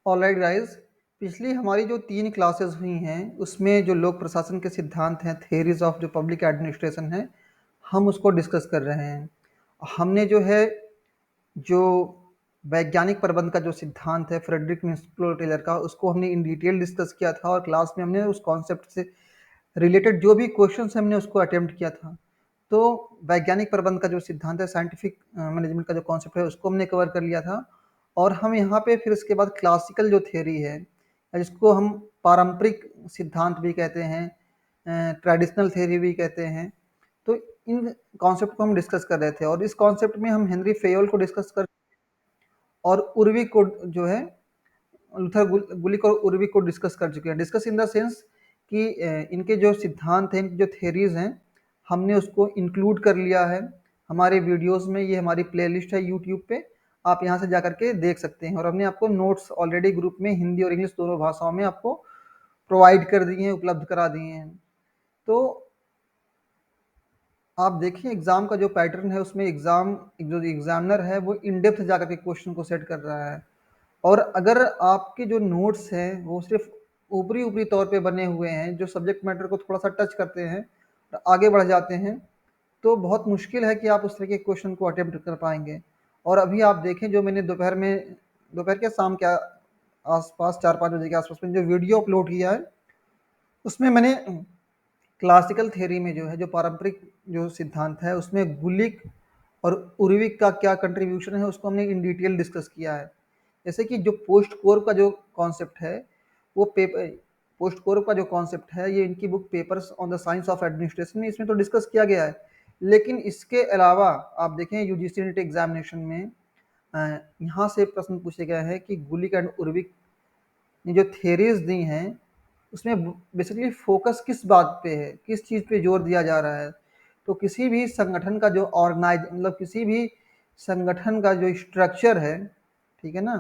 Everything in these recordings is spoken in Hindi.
ऑलराइट गाइस, पिछली हमारी जो 3 क्लासेस हुई हैं, उसमें जो लोक प्रशासन के सिद्धांत हैं, थेरीज़ ऑफ जो पब्लिक एडमिनिस्ट्रेशन है, हम उसको डिस्कस कर रहे हैं। हमने जो है, जो वैज्ञानिक प्रबंध का जो सिद्धांत है फ्रेडरिक निकोल टेलर का, उसको हमने इन डिटेल डिस्कस किया था और क्लास में हमने उस कॉन्सेप्ट से रिलेटेड जो भी क्वेश्चंस हमने उसको अटेम्प्ट किया था। तो वैज्ञानिक प्रबंध का जो सिद्धांत है, साइंटिफिक मैनेजमेंट का जो कॉन्सेप्ट है, उसको हमने कवर कर लिया था। और हम यहाँ पे फिर उसके बाद क्लासिकल जो थ्योरी है, जिसको हम पारंपरिक सिद्धांत भी कहते हैं, ट्रेडिशनल थ्योरी भी कहते हैं, तो इन कॉन्सेप्ट को हम डिस्कस कर रहे थे। और इस कॉन्सेप्ट में हम हेनरी फेयोल को डिस्कस कर और उर्वी को जो है लूथर गुलिक और उर्वी को डिस्कस कर चुके हैं। डिस्कस इन द सेंस कि इनके जो सिद्धांत हैं, इनकी जो थेरीज हैं, हमने उसको इंक्लूड कर लिया है हमारे वीडियोस में। ये हमारी प्लेलिस्ट है यूट्यूब पे, आप यहाँ से जा करके देख सकते हैं। और हमने आपको नोट्स ऑलरेडी ग्रुप में हिंदी और इंग्लिश दोनों भाषाओं में आपको प्रोवाइड कर दिए हैं, उपलब्ध करा दिए हैं। तो आप देखिए एग्जाम का जो पैटर्न है, उसमें जो एग्जामिनर है वो इन डेप्थ जाकर के क्वेश्चन को सेट कर रहा है। और अगर आपके जो नोट्स हैं वो सिर्फ ऊपरी ऊपरी तौर पे बने हुए हैं, जो सब्जेक्ट मैटर को थोड़ा सा टच करते हैं और आगे बढ़ जाते हैं, तो बहुत मुश्किल है कि आप उस तरह के क्वेश्चन को अटेम्प्ट कर पाएंगे। और अभी आप देखें, जो मैंने दोपहर के शाम के आसपास 4-5 बजे के आसपास में जो वीडियो अपलोड किया है, उसमें मैंने क्लासिकल थ्योरी में जो है, जो पारंपरिक जो सिद्धांत है, उसमें गुलिक और उर्विक का क्या कंट्रीब्यूशन है, उसको हमने इन डिटेल डिस्कस किया है। जैसे कि जो पोस्ट कोर का जो कॉन्सेप्ट है, वो पेपर पोस्ट कोर का जो कॉन्सेप्ट है, ये इनकी book papers on the science of administration में, इसमें तो डिस्कस किया गया है। लेकिन इसके अलावा आप देखें यूजीसी नेट एग्जामिनेशन में यहाँ से प्रश्न पूछे गए हैं कि गुलिक एंड उर्विक ने जो थेरीज दी हैं, उसमें बेसिकली फोकस किस बात पे है, किस चीज़ पे जोर दिया जा रहा है। तो किसी भी संगठन का जो किसी भी संगठन का जो स्ट्रक्चर है, ठीक है ना,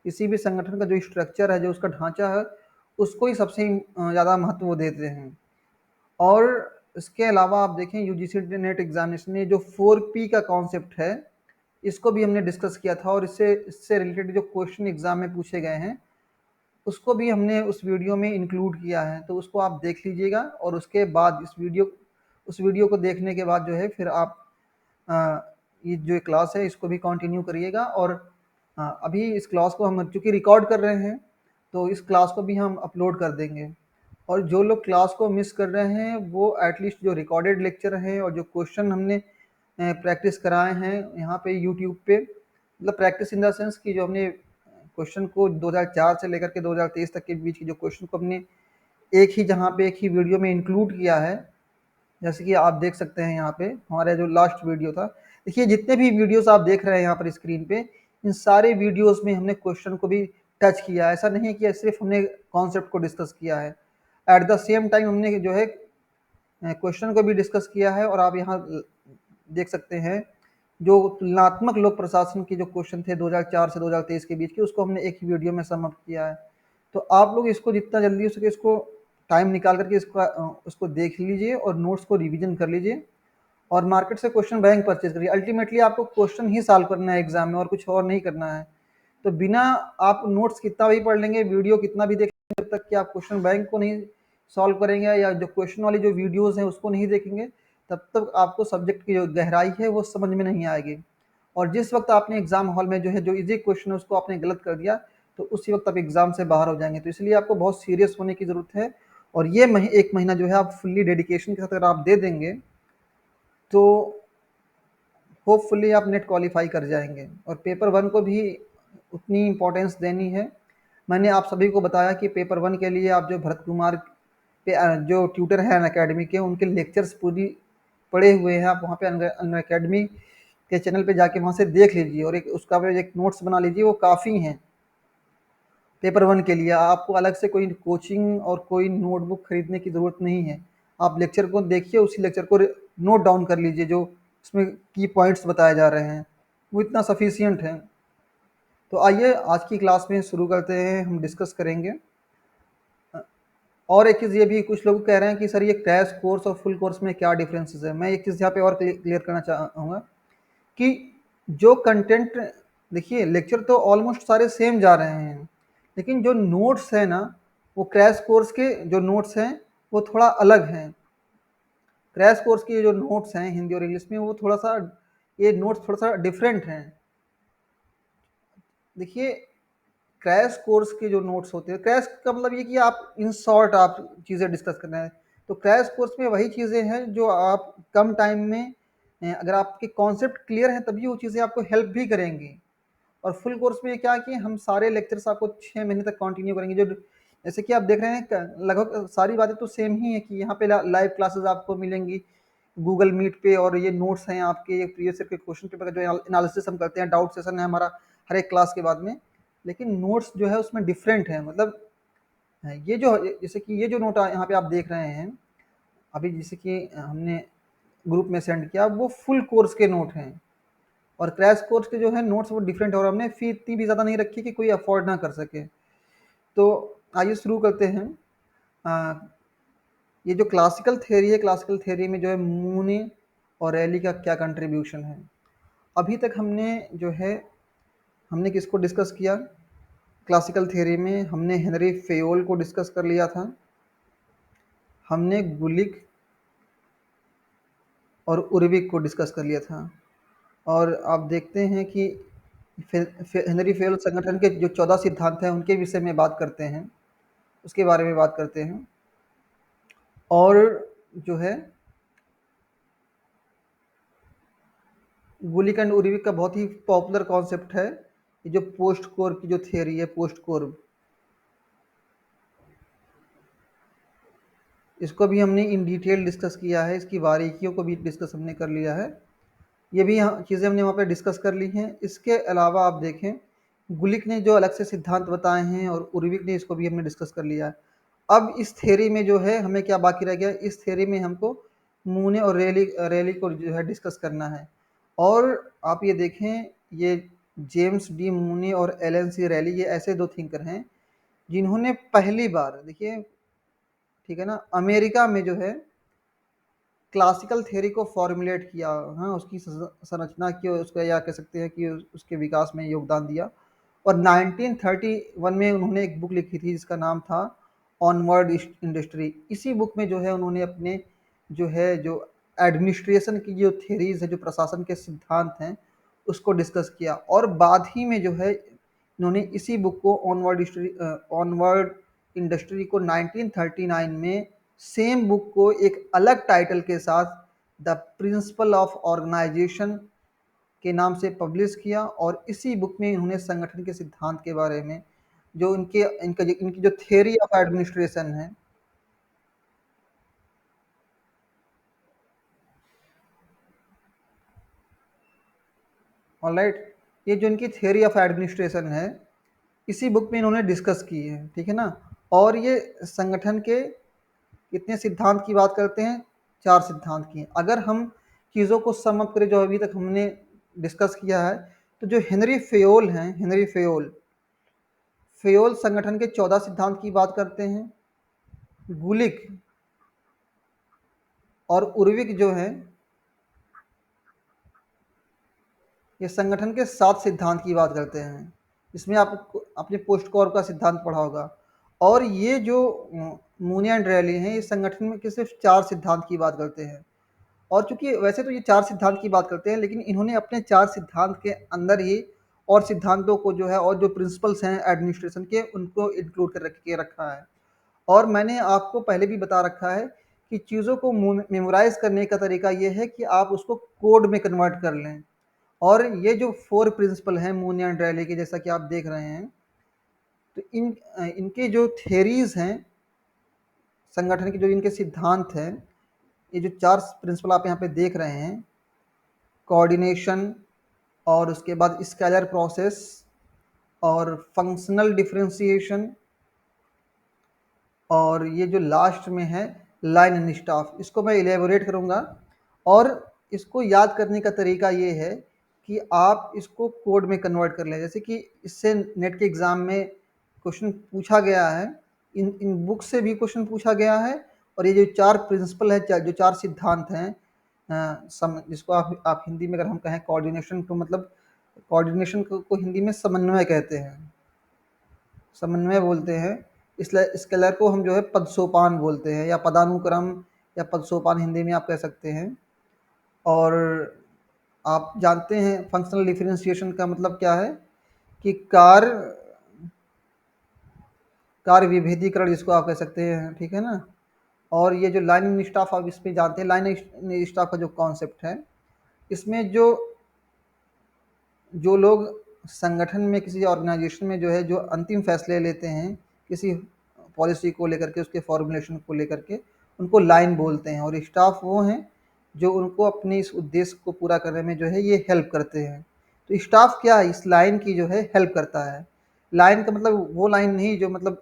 किसी भी संगठन का जो स्ट्रक्चर है, जो उसका ढांचा है, उसको ही सबसे ज़्यादा महत्व देते हैं। और इसके अलावा आप देखें यूजीसी नेट एग्जामिनेशन में जो 4P का कॉन्सेप्ट है, इसको भी हमने डिस्कस किया था। और इससे इससे रिलेटेड जो क्वेश्चन एग्जाम में पूछे गए हैं, उसको भी हमने उस वीडियो में इंक्लूड किया है। तो उसको आप देख लीजिएगा और उसके बाद उस वीडियो को देखने के बाद जो है, फिर आप ये जो क्लास है इसको भी कंटिन्यू करिएगा। और अभी इस क्लास को हम चूँकि रिकॉर्ड कर रहे हैं, तो इस क्लास को भी हम अपलोड कर देंगे। और जो लोग क्लास को मिस कर रहे हैं, वो एटलीस्ट जो रिकॉर्डेड लेक्चर हैं और जो क्वेश्चन हमने प्रैक्टिस कराए हैं यहाँ पे यूट्यूब पे, मतलब प्रैक्टिस इन द सेंस कि जो हमने क्वेश्चन को 2004 से लेकर के 2023 तक के बीच के जो क्वेश्चन को हमने एक ही वीडियो में इंक्लूड किया है, जैसे कि आप देख सकते हैं यहाँ पे हमारा जो लास्ट वीडियो था। देखिए जितने भी वीडियोस आप देख रहे हैं यहाँ पर स्क्रीन पे, इन सारे वीडियोस में हमने क्वेश्चन को भी टच किया है। ऐसा नहीं है कि सिर्फ हमने कॉन्सेप्ट को डिस्कस किया है, एट द सेम टाइम हमने जो है क्वेश्चन को भी डिस्कस किया है। और आप यहाँ देख सकते हैं जो तुलनात्मक लोक प्रशासन के जो क्वेश्चन थे 2004 से 2023 के बीच के, उसको हमने एक ही वीडियो में सम अप किया है। तो आप लोग इसको जितना जल्दी हो सके इसको टाइम निकाल करके उसको देख लीजिए और नोट्स को रिवीजन कर लीजिए और मार्केट से क्वेश्चन बैंक परचेज करिए। अल्टीमेटली आपको क्वेश्चन ही सॉल्व करना है एग्जाम में, और कुछ और नहीं करना है। तो बिना आप नोट्स कितना भी पढ़ लेंगे, वीडियो कितना भी देखेंगे, जब तक कि आप क्वेश्चन बैंक को नहीं सॉल्व करेंगे या जो क्वेश्चन वाली जो वीडियोस हैं उसको नहीं देखेंगे, तब तक आपको सब्जेक्ट की जो गहराई है वो समझ में नहीं आएगी। और जिस वक्त आपने एग्जाम हॉल में जो है जो इजी क्वेश्चन है उसको आपने गलत कर दिया, तो उसी वक्त आप एग्जाम से बाहर हो जाएंगे। तो इसलिए आपको बहुत सीरियस होने की ज़रूरत है। और ये एक महीना जो है आप फुल्ली डेडिकेशन के साथ अगर आप दे देंगे, तो होपफुली आप नेट क्वालिफाई कर जाएंगे। और पेपर 1 को भी उतनी इम्पोर्टेंस देनी है। मैंने आप सभी को बताया कि पेपर 1 के लिए आप जो भरत कुमार पे जो ट्यूटर हैं अनअकैडमी के, उनके लेक्चर्स पूरी पढ़े हुए हैं। आप वहाँ पे अनअकैडमी के चैनल पे जाके वहाँ से देख लीजिए और एक नोट्स बना लीजिए, वो काफ़ी हैं पेपर 1 के लिए। आपको अलग से कोई कोचिंग और कोई नोटबुक खरीदने की ज़रूरत नहीं है। आप लेक्चर को देखिए, उसी लेक्चर को नोट डाउन कर लीजिए, जो उसमें की पॉइंट्स बताए जा रहे हैं वो इतना सफिशियंट है। तो आइए आज की क्लास में शुरू करते हैं, हम डिस्कस करेंगे। और एक चीज़ ये भी कुछ लोग कह रहे हैं कि सर ये क्रैश कोर्स और फुल कोर्स में क्या डिफरेंसेस है। मैं एक चीज़ यहाँ पे और क्लियर करना चाहूँगा कि जो कंटेंट, देखिए लेक्चर तो ऑलमोस्ट सारे सेम जा रहे हैं, लेकिन जो नोट्स है ना, वो क्रैश कोर्स के जो नोट्स हैं वो थोड़ा अलग हैं। क्रैश कोर्स के जो नोट्स हैं हिंदी और इंग्लिश में, वो थोड़ा सा, ये नोट्स थोड़ा सा डिफरेंट हैं। देखिए, क्रैश कोर्स के जो नोट्स होते हैं, क्रैश का मतलब ये कि आप इन शॉर्ट आप चीज़ें डिस्कस करना है। तो क्रैश कोर्स में वही चीज़ें हैं जो आप कम टाइम में, अगर आपके कॉन्सेप्ट क्लियर हैं तभी वो चीज़ें आपको हेल्प भी करेंगी। और फुल कोर्स में क्या है कि हम सारे लेक्चर्स आपको 6 महीने तक कंटिन्यू करेंगे। जो जैसे कि आप देख रहे हैं, लगभग सारी बातें तो सेम ही है कि यहाँ पे लाइव क्लासेस आपको मिलेंगी गूगल मीट पे, और ये नोट्स हैं आपके प्रीवियस ईयर के क्वेश्चन पेपर का जो एनालिसिस हम करते हैं, डाउट सेशन है हमारा हर एक क्लास के बाद में। लेकिन नोट्स जो है उसमें डिफरेंट है, मतलब ये जो, जैसे कि ये जो नोट यहाँ पे आप देख रहे हैं अभी, जैसे कि हमने ग्रुप में सेंड किया, वो फुल कोर्स के नोट हैं। और क्रैश कोर्स के जो है नोट्स वो डिफरेंट है, और हमने फी इतनी भी ज़्यादा नहीं रखी कि कोई अफोर्ड ना कर सके। तो आइए शुरू करते हैं। आ, ये जो क्लासिकल थ्योरी है, क्लासिकल थ्योरी में जो है मूने और रैली का क्या कंट्रीब्यूशन है। अभी तक हमने जो है, हमने किसको डिस्कस किया क्लासिकल थ्योरी में? हमने हेनरी फेयोल को डिस्कस कर लिया था, हमने गुलिक और उर्विक को डिस्कस कर लिया था। और आप देखते हैं कि हेनरी फेयोल संगठन के जो 14 सिद्धांत हैं उनके विषय में बात करते हैं, उसके बारे में बात करते हैं। और जो है गुलिक एंड उर्विक का बहुत ही पॉपुलर कॉन्सेप्ट है, ये जो पोस्ट कोर की जो थियरी है, पोस्ट कोर, इसको भी हमने इन डिटेल डिस्कस किया है, इसकी बारीकियों को भी डिस्कस हमने कर लिया है। ये भी चीज़ें हमने वहाँ पे डिस्कस कर ली हैं। इसके अलावा आप देखें, गुलिक ने जो अलग से सिद्धांत बताए हैं और उर्विक ने, इसको भी हमने डिस्कस कर लिया है। अब इस थ्योरी में जो है हमें क्या बाकी रह गया, इस थ्योरी में हमको मूने और रैली रैली को जो है डिस्कस करना है। और आप ये देखें, ये जेम्स डी मूने और एलन सी रैली, ये ऐसे दो थिंकर हैं जिन्होंने पहली बार, देखिए ठीक है ना, अमेरिका में जो है क्लासिकल थ्योरी को फॉर्मुलेट किया, हाँ, उसकी संरचना की, उसका या कह सकते हैं कि उसके विकास में योगदान दिया। और 1931 में उन्होंने एक बुक लिखी थी जिसका नाम था ऑनवर्ड इंडस्ट्री। इसी बुक में जो है उन्होंने अपने जो है, जो एडमिनिस्ट्रेशन की जो थ्योरीज है, जो प्रशासन के सिद्धांत हैं, उसको डिस्कस किया। और बाद ही में जो है इन्होंने इसी बुक को ऑनवर्ड इंडस्ट्री को 1939 में सेम बुक को एक अलग टाइटल के साथ द प्रिंसिपल ऑफ ऑर्गेनाइजेशन के नाम से पब्लिश किया। और इसी बुक में इन्होंने संगठन के सिद्धांत के बारे में, जो इनकी जो थियरी ऑफ एडमिनिस्ट्रेशन है, ऑलराइट, ये जो इनकी थियरी ऑफ एडमिनिस्ट्रेशन है, इसी बुक में इन्होंने डिस्कस की है, ठीक है ना। और ये संगठन के कितने सिद्धांत की बात करते हैं? 4 सिद्धांत की। अगर हम चीज़ों को सम अप करें जो अभी तक हमने डिस्कस किया है, तो जो हेनरी फेयोल हैं, हेनरी फेयोल, फेयोल संगठन के 14 सिद्धांत की बात करते हैं। गुलिक और उर्विक जो है, ये संगठन के 7 सिद्धांत की बात करते हैं। इसमें आप अपने पोस्ट कॉर का सिद्धांत पढ़ा होगा। और ये जो मूने एंड रैली हैं, इस संगठन में के सिर्फ 4 सिद्धांत की बात करते हैं। और चूंकि वैसे तो ये 4 सिद्धांत की बात करते हैं, लेकिन इन्होंने अपने 4 सिद्धांत के अंदर ही और सिद्धांतों को जो है, और जो प्रिंसिपल्स हैं एडमिनिस्ट्रेशन के, उनको इंक्लूड कर रखा है। और मैंने आपको पहले भी बता रखा है कि चीज़ों को मेमोराइज करने का तरीका ये है कि आप उसको कोड में कन्वर्ट कर लें। और ये जो 4 प्रिंसिपल हैं मूने एंड रैली के, जैसा कि आप देख रहे हैं, तो इनके जो थेरीज हैं, संगठन के जो इनके सिद्धांत हैं, ये जो 4 प्रिंसिपल आप यहाँ पे देख रहे हैं, कोऑर्डिनेशन, और उसके बाद स्केलर प्रोसेस, और फंक्शनल डिफरेंशिएशन, और ये जो लास्ट में है लाइन एंड स्टाफ, इसको मैं इलेबोरेट करूँगा। और इसको याद करने का तरीका ये है कि आप इसको कोड में कन्वर्ट कर लें। जैसे कि इससे नेट के एग्ज़ाम में क्वेश्चन पूछा गया है, इन इन बुक से भी क्वेश्चन पूछा गया है। और ये जो 4 प्रिंसिपल है, जो 4 सिद्धांत हैं, जिसको आप हिंदी में अगर हम कहें कोऑर्डिनेशन, तो मतलब कोऑर्डिनेशन को हिंदी में समन्वय कहते हैं। समन्वय बोलते हैं। इस कलर को हम जो है पदसोपान बोलते हैं, या पदानुक्रम, या पदसोपान हिंदी में आप कह सकते हैं। और आप जानते हैं फंक्शनल डिफरेंशिएशन का मतलब क्या है, कि कार्य विभेदीकरण जिसको आप कह सकते हैं, ठीक है ना। और ये जो लाइन स्टाफ आप इस पे जानते हैं, लाइन स्टाफ का जो कॉन्सेप्ट है, इसमें जो लोग संगठन में किसी ऑर्गेनाइजेशन में जो है जो अंतिम फैसले लेते हैं किसी पॉलिसी को लेकर के, उसके फॉर्मुलेशन को लेकर के, उनको लाइन बोलते हैं। और स्टाफ वो हैं जो उनको अपने इस उद्देश्य को पूरा करने में जो है ये हेल्प करते हैं। तो स्टाफ क्या है, इस लाइन की जो है हेल्प करता है। लाइन का मतलब वो लाइन नहीं जो मतलब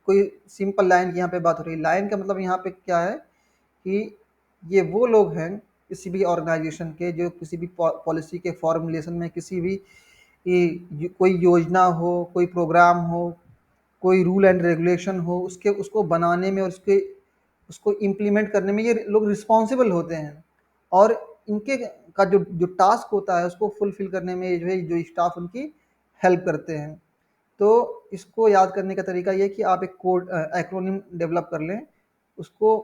कोई सिंपल लाइन की यहाँ पे बात हो रही है। लाइन का मतलब यहाँ पे क्या है कि ये वो लोग हैं किसी भी ऑर्गेनाइजेशन के जो किसी भी पॉलिसी के फॉर्मुलेशन में, किसी भी कोई योजना हो, कोई प्रोग्राम हो, कोई रूल एंड रेगुलेशन हो, उसके उसको बनाने में और उसको इम्प्लीमेंट करने में ये लोग रिस्पॉन्सिबल होते हैं। और इनके का जो टास्क होता है उसको फुलफिल करने में जो है जो स्टाफ उनकी हेल्प करते हैं। तो इसको याद करने का तरीका ये है कि आप एक कोड एक्रोनिम डेवलप कर लें उसको।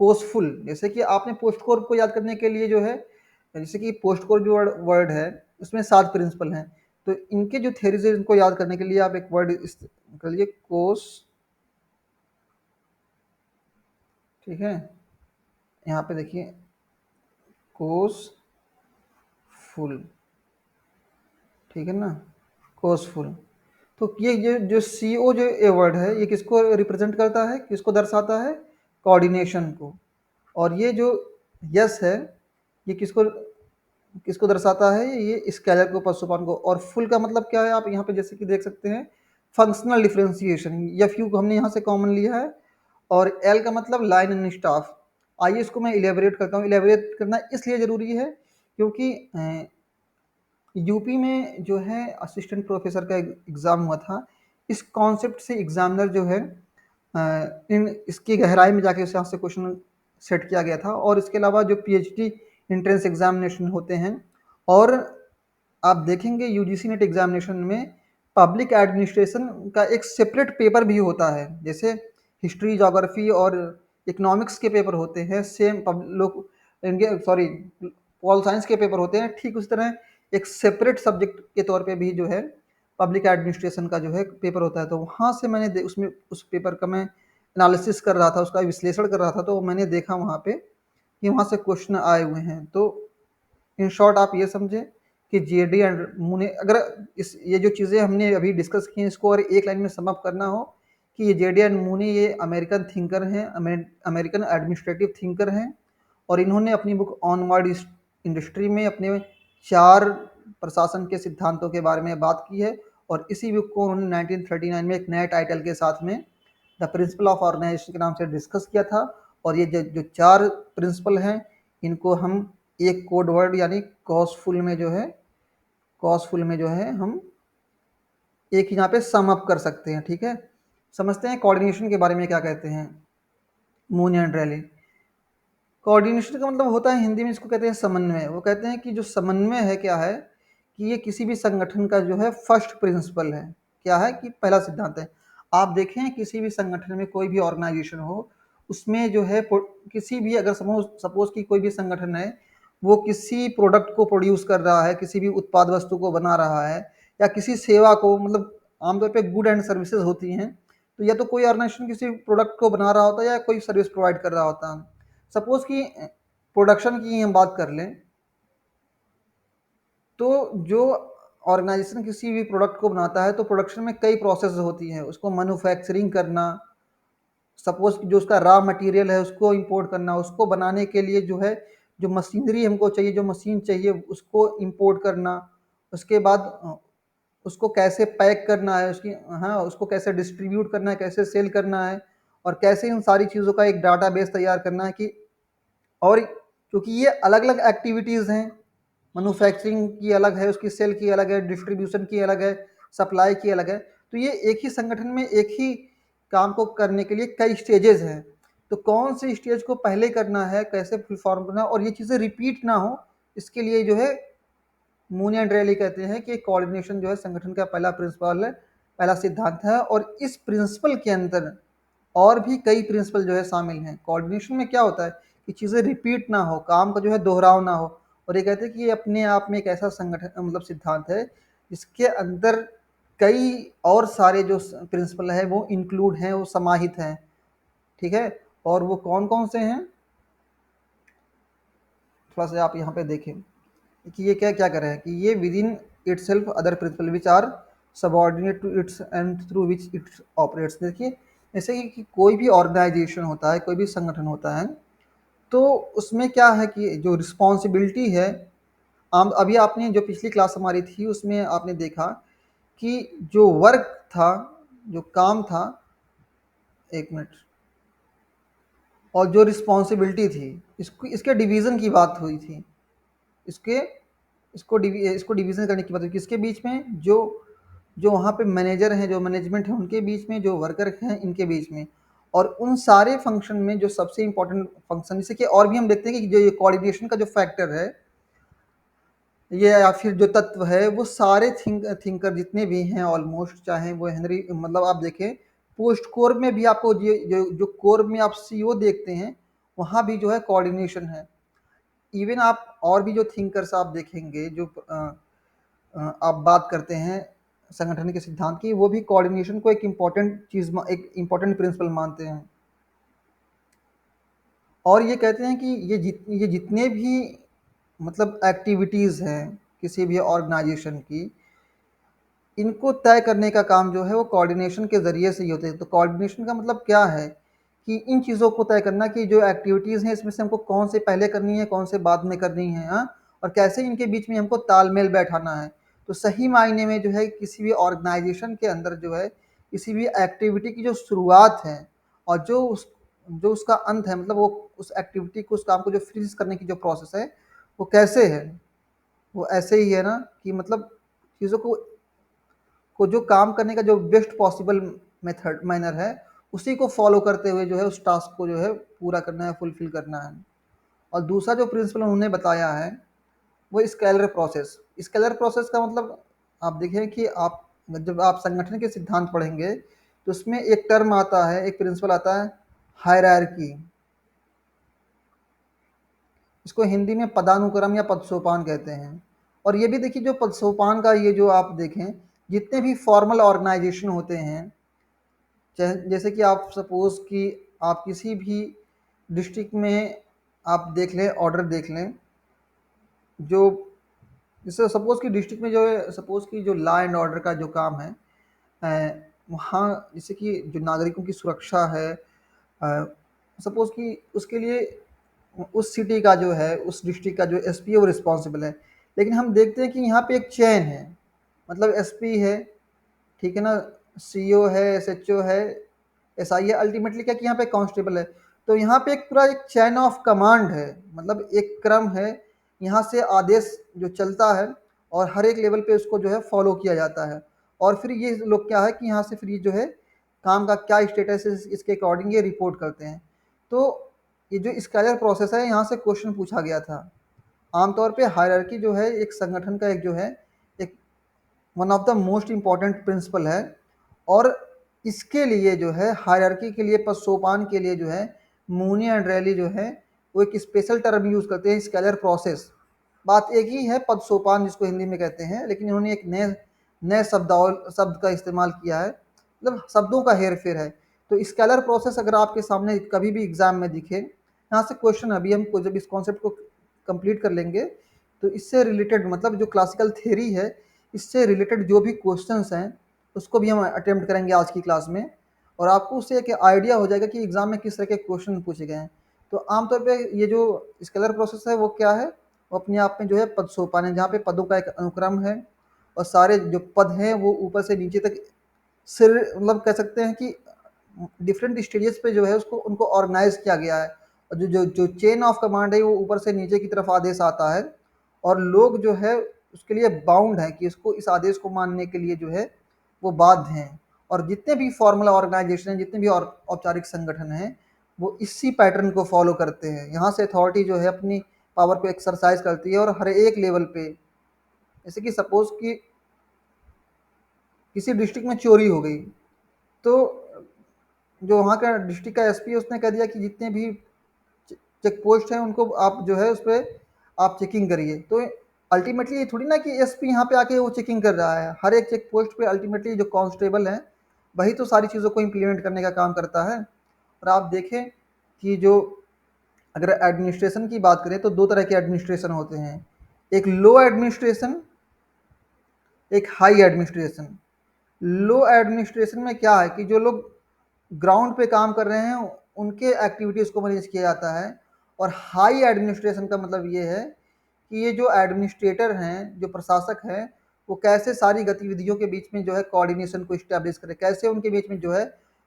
कोर्सफुल, जैसे कि आपने पोस्ट कोर को याद करने के लिए जो है, जैसे कि पोस्ट कोर जो वर्ड है उसमें 7 प्रिंसिपल हैं। तो इनके जो थेरीज है इनको याद करने के लिए आप एक वर्ड कर लीजिए, कोर्स, ठीक है। यहाँ पे देखिए, कोर्स फुल, ठीक है ना, कोर्सफुल। तो ये जो सी ओ जो ए वर्ड है ये किसको रिप्रेजेंट करता है, किसको दर्शाता है, कोऑर्डिनेशन को। और ये जो यस है ये किसको किसको दर्शाता है, ये स्केलर को, पशुपान को। और फुल का मतलब क्या है, आप यहाँ पे जैसे कि देख सकते हैं फंक्शनल डिफरेंशिएशन, एफ यू को हमने यहाँ से कॉमन लिया है। और एल का मतलब लाइन एंड स्टाफ। आइए इसको मैं इलेबोरेट करता हूँ। इलेबोरेट करना इसलिए ज़रूरी है क्योंकि यूपी में जो है असिस्टेंट प्रोफेसर का एग्ज़ाम हुआ था। इस कॉन्सेप्ट से एग्जामिनर जो है इन इसकी गहराई में जाके उस यहाँ से क्वेश्चन सेट किया गया था। और इसके अलावा जो पीएचडी इंट्रेंस एग्जामिनेशन होते हैं, और आप देखेंगे यूजीसी नेट एग्जामिनेशन में पब्लिक एडमिनिस्ट्रेशन का एक सेपरेट पेपर भी होता है। जैसे हिस्ट्री, ज्योग्राफी और इकोनॉमिक्स के पेपर होते हैं, सेम लोग इनके सॉरी पॉल साइंस के पेपर होते हैं, ठीक उसी तरह एक सेपरेट सब्जेक्ट के तौर पे भी जो है पब्लिक एडमिनिस्ट्रेशन का जो है पेपर होता है। तो वहाँ से मैंने उसमें उस पेपर का मैं एनालिसिस कर रहा था, उसका विश्लेषण कर रहा था, तो मैंने देखा वहाँ पे कि वहाँ से क्वेश्चन आए हुए हैं। तो इन शॉर्ट आप ये समझें कि जेडी एंड मूने, अगर ये जो चीज़ें हमने अभी डिस्कस की हैं इसको अगर एक लाइन में समअप करना हो कि ये जेडी एंड मूने ये अमेरिकन थिंकर हैं, अमेरिकन एडमिनिस्ट्रेटिव थिंकर हैं। और इन्होंने अपनी बुक ऑनवर्ड इंडस्ट्री में अपने 4 प्रशासन के सिद्धांतों के बारे में बात की है। और इसी बुक को उन्होंने 1939 में एक नए टाइटल के साथ में द प्रिंसिपल ऑफ ऑर्गेनाइजेशन के नाम से डिस्कस किया था। और ये जो 4 प्रिंसिपल हैं इनको हम एक कोड वर्ड यानी कॉसफुल में जो है हम एक ही यहाँ पे सम अप कर सकते हैं, ठीक है। समझते हैं कोऑर्डिनेशन के बारे में क्या कहते हैं मून एंड रैली। कोऑर्डिनेशन का मतलब होता है हिंदी में इसको कहते हैं समन्वय। वो कहते हैं कि जो समन्वय है क्या है, कि ये किसी भी संगठन का जो है फर्स्ट प्रिंसिपल है। क्या है कि पहला सिद्धांत है। आप देखें किसी भी संगठन में कोई भी ऑर्गेनाइजेशन हो, उसमें जो है किसी भी अगर सपोज कि कोई भी संगठन है, वो किसी प्रोडक्ट को प्रोड्यूस कर रहा है, किसी भी उत्पाद वस्तु को बना रहा है, या किसी सेवा को, मतलब आमतौर पे गुड एंड सर्विसेज होती हैं। तो या तो कोई ऑर्गेनाइजेशन किसी प्रोडक्ट को बना रहा होता है या कोई सर्विस प्रोवाइड कर रहा होता है। सपोज कि प्रोडक्शन की हम बात कर लें, तो जो ऑर्गेनाइजेशन किसी भी प्रोडक्ट को बनाता है तो प्रोडक्शन में कई प्रोसेस होती हैं। उसको मैन्युफैक्चरिंग करना, सपोज जो उसका रॉ मटेरियल है उसको इंपोर्ट करना, उसको बनाने के लिए जो है जो मशीनरी हमको चाहिए, जो मशीन चाहिए उसको इंपोर्ट करना, उसके बाद उसको कैसे पैक करना है, उसकी हाँ उसको कैसे डिस्ट्रीब्यूट करना है, कैसे सेल करना है, और कैसे इन सारी चीज़ों का एक डाटाबेस तैयार करना है। कि और क्योंकि ये अलग अलग एक्टिविटीज़ हैं, मैन्युफैक्चरिंग की अलग है, उसकी सेल की अलग है, डिस्ट्रीब्यूशन की अलग है, सप्लाई की अलग है। तो ये एक ही संगठन में एक ही काम को करने के लिए कई स्टेजेस हैं। तो कौन से स्टेज को पहले करना है, कैसे परफॉर्म करना है, और ये चीज़ें रिपीट ना हो, इसके लिए जो है मून एंड रैली कहते हैं कि कोऑर्डिनेशन जो है संगठन का पहला प्रिंसिपल है, पहला सिद्धांत है। और इस प्रिंसिपल के अंदर और भी कई प्रिंसिपल जो है शामिल हैं। कोऑर्डिनेशन में क्या होता है कि चीज़ें रिपीट ना हो, काम का जो है दोहराव ना हो। और ये कहते हैं कि ये अपने आप में एक ऐसा संगठन मतलब सिद्धांत है जिसके अंदर कई और सारे जो प्रिंसिपल है वो इंक्लूड हैं, वो समाहित हैं। ठीक है, और वो कौन कौन से हैं, थोड़ा सा आप यहाँ पे देखें कि ये क्या क्या कर रहे हैं कि ये within itself other principle which are subordinate to its and through which it operates. देखिए, जैसे कि कोई भी ऑर्गेनाइजेशन होता है, कोई भी संगठन होता है, तो उसमें क्या है कि जो रिस्पॉन्सिबिलिटी है, आम अभी आपने जो पिछली क्लास हमारी थी उसमें आपने देखा कि जो वर्क था, जो काम था, एक मिनट, और जो रिस्पॉन्सिबिलिटी थी, इसको इसके डिवीज़न की बात हुई थी। इसके इसको डिवीज़न करने की बात हुई किसके बीच में, जो जो वहाँ पे मैनेजर हैं, जो मैनेजमेंट है उनके बीच में, जो वर्कर हैं इनके बीच में। और उन सारे फंक्शन में जो सबसे इंपॉर्टेंट फंक्शन, जैसे कि और भी हम देखते हैं कि जो ये कोऑर्डिनेशन का जो फैक्टर है, ये या फिर जो तत्व है, वो सारे थिंकर जितने भी हैं ऑलमोस्ट, चाहे वो हेनरी मतलब आप देखें पोस्ट कोर में भी आपको जो कोर में आप सीईओ देखते हैं, वहाँ भी जो है कोऑर्डिनेशन है। इवन आप और भी जो थिंकर्स आप देखेंगे, जो आप बात करते हैं संगठन के सिद्धांत की, वो भी कोऑर्डिनेशन को एक इम्पॉर्टेंट चीज़, एक इम्पॉर्टेंट प्रिंसिपल मानते हैं। और ये कहते हैं कि ये जितने भी मतलब एक्टिविटीज़ हैं किसी भी ऑर्गेनाइजेशन की, इनको तय करने का काम जो है वो कोऑर्डिनेशन के ज़रिए से ही होते हैं। तो कोऑर्डिनेशन का मतलब क्या है कि इन चीज़ों को तय करना कि जो एक्टिविटीज़ हैं इसमें से हमको कौन से पहले करनी है, कौन से बाद में करनी है, हाँ, और कैसे इनके बीच में हमको तालमेल बैठाना है। तो सही मायने में जो है किसी भी ऑर्गेनाइजेशन के अंदर जो है किसी भी एक्टिविटी की जो शुरुआत है और जो उसका अंत है, मतलब वो उस एक्टिविटी को, उस काम को जो फिनिश करने की जो प्रोसेस है वो कैसे है, वो ऐसे ही है ना कि मतलब चीज़ों को जो काम करने का जो बेस्ट पॉसिबल मेथड मैनर है, उसी को फॉलो करते हुए जो है उस टास्क को जो है पूरा करना है, फुलफिल करना है। और दूसरा जो प्रिंसिपल उन्होंने बताया है वो स्केलर प्रोसेस। स्केलर प्रोसेस का मतलब आप देखें कि आप जब आप संगठन के सिद्धांत पढ़ेंगे तो उसमें एक टर्म आता है, एक प्रिंसिपल आता है, हायरार्की। इसको हिंदी में पदानुक्रम या पदसोपान कहते हैं। और ये भी देखिए, जो पदसोपान का ये जो आप देखें, जितने भी फॉर्मल ऑर्गेनाइजेशन होते हैं, जैसे कि आप सपोज़ कि आप किसी भी डिस्ट्रिक्ट में आप देख लें, ऑर्डर देख लें, जो जैसे सपोज़ कि डिस्ट्रिक्ट में जो है, सपोज़ कि जो लॉ एंड ऑर्डर का जो काम है, वहाँ जैसे कि जो नागरिकों की सुरक्षा है, सपोज़ कि उसके लिए उस सिटी का जो है, उस डिस्ट्रिक्ट का जो एसपी है वो रिस्पॉन्सिबल है। लेकिन हम देखते हैं कि यहाँ पे एक चेन है, मतलब एसपी है, ठीक है ना, सीईओ है, एसएचओ है, एसआई है, अल्टीमेटली क्या कि यहाँ पे कांस्टेबल है। तो यहाँ पे एक पूरा एक चैन ऑफ कमांड है, मतलब एक क्रम है, यहाँ से आदेश जो चलता है और हर एक लेवल पे उसको जो है फॉलो किया जाता है। और फिर ये लोग क्या है कि यहाँ से फिर ये जो है काम का क्या स्टेटस है इसके अकॉर्डिंग ये रिपोर्ट करते हैं। तो ये जो स्केलर प्रोसेस है, यहाँ से क्वेश्चन पूछा गया था। आमतौर पे हायरार्की जो है एक संगठन का एक जो है एक one of the most important principal है। और इसके लिए जो है हायरार्की के लिए, पद सोपान के लिए जो है मूनी एंड रैली जो है वो एक स्पेशल टर्म यूज़ करते हैं, स्केलर प्रोसेस। बात एक ही है, पद सोपान जिसको हिंदी में कहते हैं, लेकिन इन्होंने एक नए नए शब्द का इस्तेमाल किया है, मतलब शब्दों का हेर फेर है। तो स्केलर प्रोसेस अगर आपके सामने कभी भी एग्जाम में दिखे, यहाँ से क्वेश्चन, अभी हम जब इस कॉन्सेप्ट को कंप्लीट कर लेंगे तो इससे रिलेटेड, मतलब जो क्लासिकल थ्योरी है, इससे रिलेटेड जो भी क्वेश्चंस हैं उसको भी हम अटेम्प्ट करेंगे आज की क्लास में। और आपको उससे एक आइडिया हो जाएगा कि एग्जाम में किस तरह के क्वेश्चन पूछे गए हैं। तो आमतौर पे ये जो स्केलर प्रोसेस है वो क्या है, वो अपने आप में जो है पद सोपान है, जहाँ पे पदों का एक अनुक्रम है और सारे जो पद हैं वो ऊपर से नीचे तक सिर, मतलब कह सकते हैं कि डिफरेंट स्टेजेस पे जो है उसको उनको ऑर्गेनाइज किया गया है। और जो चेन ऑफ कमांड है वो ऊपर से नीचे की तरफ आदेश आता है और लोग जो है उसके लिए बाउंड है कि इसको, इस आदेश को मानने के लिए जो है वो बाध्य हैं। और जितने भी फॉर्मल ऑर्गेनाइजेशन हैं, जितने भी और औपचारिक संगठन हैं, वो इसी पैटर्न को फॉलो करते हैं। यहाँ से अथॉरिटी जो है अपनी पावर को एक्सरसाइज करती है और हर एक लेवल पे, जैसे कि सपोज कि किसी डिस्ट्रिक्ट में चोरी हो गई, तो जो वहाँ का डिस्ट्रिक्ट का एसपी है उसने कह दिया कि जितने भी चेक पोस्ट हैं उनको आप जो है उस पर आप चेकिंग करिए। तो अल्टीमेटली ये थोड़ी ना कि एसपी यहाँ पे आके वो चेकिंग कर रहा है, हर एक चेक पोस्ट पे अल्टीमेटली जो कांस्टेबल है वही तो सारी चीज़ों को इम्प्लीमेंट करने का काम करता है। और आप देखें कि जो अगर एडमिनिस्ट्रेशन की बात करें तो दो तरह के एडमिनिस्ट्रेशन होते हैं, एक लो एडमिनिस्ट्रेशन, एक हाई एडमिनिस्ट्रेशन। लो एडमिनिस्ट्रेशन में क्या है कि जो लोग ग्राउंड पे काम कर रहे हैं उनके एक्टिविटीज़ को मैनेज किया जाता है। और हाई एडमिनिस्ट्रेशन का मतलब ये है कि ये जो एडमिनिस्ट्रेटर हैं, जो प्रशासक हैं, वो कैसे सारी गतिविधियों के बीच में जो है कोऑर्डिनेशन को इस्टेब्लिश करें, कैसे उनके बीच में जो है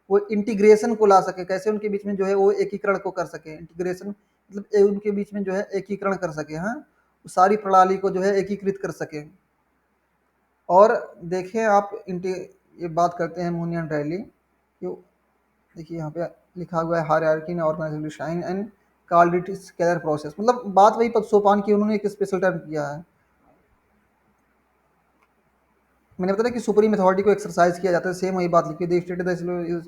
वो इंटीग्रेशन को ला सके, कैसे उनके बीच में जो है वो एकीकरण को कर सके। इंटीग्रेशन मतलब उनके बीच में जो है एकीकरण कर सके, हाँ, सारी प्रणाली को जो है एकीकृत कर सके। और देखें आप ये बात करते हैं मूनी एंड रैली, जो देखिए यहाँ पे लिखा हुआ है hierarchy in organization design and called it scalar process, मतलब बात वही सोपान की, उन्होंने एक स्पेशल टर्म किया है। मैंने बताया कि सुप्रीम अथॉरिटी को एक्सरसाइज किया जाता है, सेम वही बात लिखी है।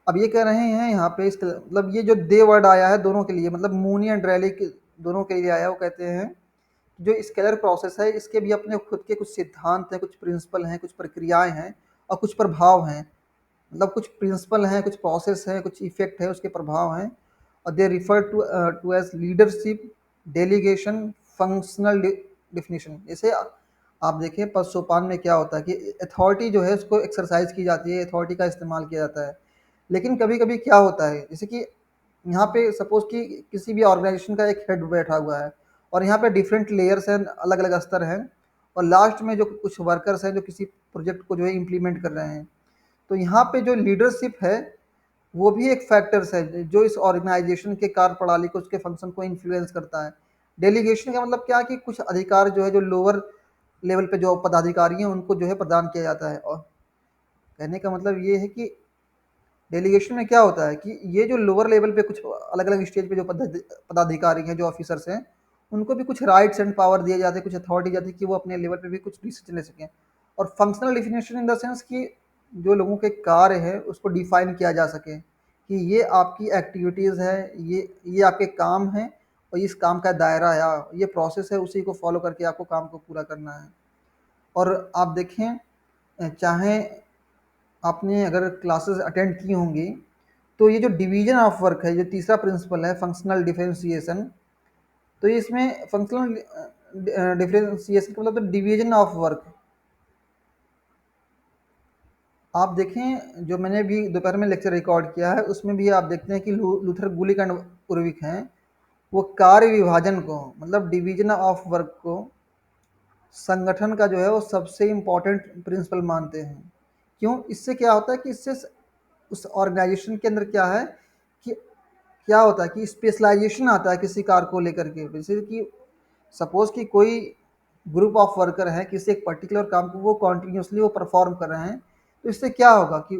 अब ये कह रहे हैं यहाँ पे मतलब ये जो दे वर्ड आया है दोनों के लिए, मतलब मूनी एंड रैली के दोनों के लिए आया है। वो कहते हैं जो स्केलर प्रोसेस है इसके भी अपने खुद के कुछ सिद्धांत हैं, कुछ प्रिंसिपल हैं, कुछ प्रक्रियाएं हैं और कुछ प्रभाव हैं। मतलब कुछ प्रिंसिपल हैं, कुछ प्रोसेस हैं, कुछ इफेक्ट है, उसके प्रभाव हैं। और they refer to as leadership, delegation, functional definition. जैसे आप देखें पद सोपान में क्या होता है कि अथॉरिटी जो है उसको एक्सरसाइज की जाती है, अथॉरिटी का इस्तेमाल किया जाता है। लेकिन कभी कभी क्या होता है, जैसे कि यहाँ पे सपोज कि किसी भी ऑर्गेनाइजेशन का एक हेड बैठा हुआ है और यहाँ पे डिफरेंट लेयर्स हैं, अलग अलग स्तर हैं, और लास्ट में जो कुछ वर्कर्स हैं जो किसी प्रोजेक्ट को जो है इम्प्लीमेंट कर रहे हैं। तो यहाँ पे जो लीडरशिप है वो भी एक फैक्टर्स है जो इस ऑर्गेनाइजेशन के कार्यप्रणाली को, उसके फंक्शन को इन्फ्लुएंस करता है। डेलीगेशन का मतलब क्या कि कुछ अधिकार जो है जो लोअर लेवल पे जो पदाधिकारी हैं उनको जो है प्रदान किया जाता है। और कहने का मतलब ये है कि डेलीगेशन में क्या होता है कि ये जो लोअर लेवल पे कुछ अलग अलग स्टेज पे जो पदाधिकारी हैं, जो ऑफिसर्स हैं, उनको भी कुछ राइट्स एंड पावर दिए जाते हैं, कुछ अथॉरिटी जाती है कि वो अपने लेवल पे भी कुछ डिसीजन ले सकें। और functional definition in the sense कि जो लोगों के कार्य है उसको डिफाइन किया जा सके कि ये आपकी एक्टिविटीज़ है, ये आपके काम हैं, और इस काम का दायरा या ये प्रोसेस है, उसी को फॉलो करके आपको काम को पूरा करना है। और आप देखें चाहे आपने अगर क्लासेस अटेंड की होंगी तो ये जो डिवीजन ऑफ वर्क है, जो तीसरा प्रिंसिपल है फंक्शनल डिफरेंशिएशन, तो ये इसमें फंक्शनल डिफरेंशिएशन का मतलब तो डिवीजन ऑफ वर्क। आप देखें जो मैंने भी दोपहर में लेक्चर रिकॉर्ड किया है उसमें भी आप देखते हैं कि लूथर गुलिक एंड उर्विक हैं, वो कार्य विभाजन को, मतलब डिवीजन ऑफ वर्क को संगठन का जो है वो सबसे इम्पोर्टेंट प्रिंसिपल मानते हैं। क्यों? इससे क्या होता है कि इससे उस ऑर्गेनाइजेशन के अंदर क्या है कि क्या होता है कि स्पेशलाइजेशन आता है किसी कार्य को लेकर के। जैसे कि सपोज कि कोई ग्रुप ऑफ वर्कर है, किसी एक पर्टिकुलर काम को वो कॉन्टिन्यूसली वो परफॉर्म कर रहे हैं, तो इससे क्या होगा कि